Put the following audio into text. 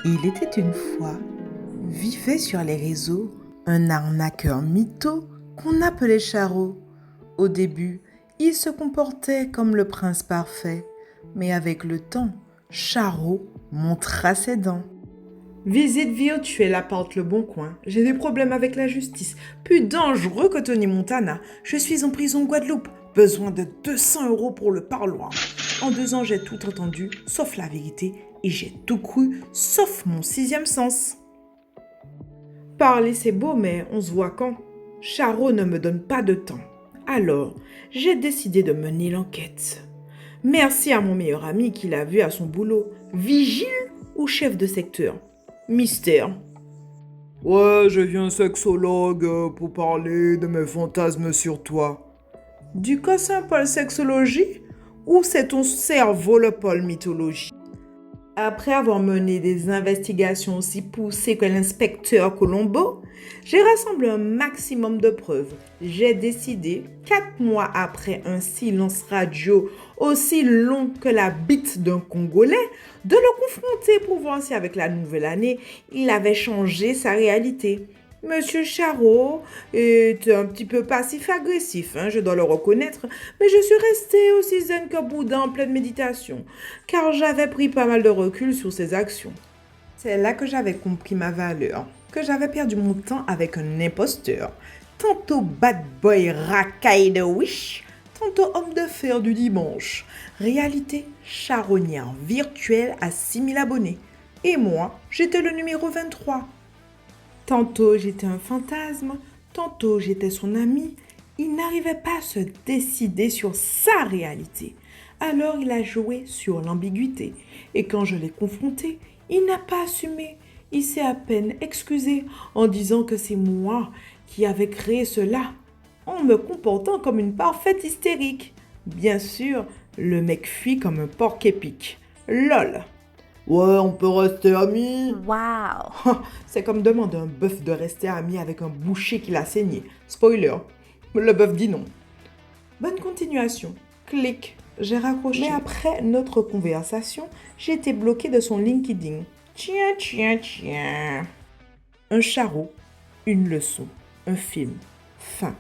Il était une fois, vivait sur les réseaux un arnaqueur mytho qu'on appelait Charo. Au début, il se comportait comme le prince parfait, mais avec le temps, Charo montra ses dents. Visite virtuelle apporte le bon coin. J'ai des problèmes avec la justice. Plus dangereux que Tony Montana. Je suis en prison Guadeloupe. Besoin de 200 € pour le parloir. En 2 ans, j'ai tout entendu, sauf la vérité, et j'ai tout cru, sauf mon sixième sens. Parler, c'est beau, mais on se voit quand? Charo ne me donne pas de temps. Alors, j'ai décidé de mener l'enquête. Merci à mon meilleur ami qui l'a vu à son boulot. Vigile ou chef de secteur? Mystère. Ouais, je viens sexologue pour parler de mes fantasmes sur toi. Du coup, c'est un pôle sexologie ou c'est ton cerveau le pôle mythologie? Après avoir mené des investigations aussi poussées que l'inspecteur Colombo, j'ai rassemblé un maximum de preuves. J'ai décidé, 4 mois après un silence radio aussi long que la bite d'un Congolais, de le confronter pour voir si avec la nouvelle année, il avait changé sa réalité. Monsieur Charo est un petit peu passif-agressif, je dois le reconnaître, mais je suis restée aussi zen que Bouddha en pleine méditation, car j'avais pris pas mal de recul sur ses actions. C'est là que j'avais compris ma valeur, que j'avais perdu mon temps avec un imposteur, tantôt bad boy racaille de Wish, tantôt homme de fer du dimanche. Réalité charognard virtuelle à 6000 abonnés. Et moi, j'étais le numéro 23. Tantôt j'étais un fantasme, tantôt j'étais son ami. Il n'arrivait pas à se décider sur sa réalité. Alors il a joué sur l'ambiguïté. Et quand je l'ai confronté, il n'a pas assumé. Il s'est à peine excusé en disant que c'est moi qui avais créé cela, en me comportant comme une parfaite hystérique. Bien sûr, le mec fuit comme un porc épic. LOL. Ouais, on peut rester amis. Wow! C'est comme demander à un bœuf de rester ami avec un boucher qui l'a saigné. Spoiler, le bœuf dit non. Bonne continuation. Clic, j'ai raccroché. Mais après notre conversation, j'ai été bloquée de son LinkedIn. Tiens. Un charreau, une leçon, un film. Fin.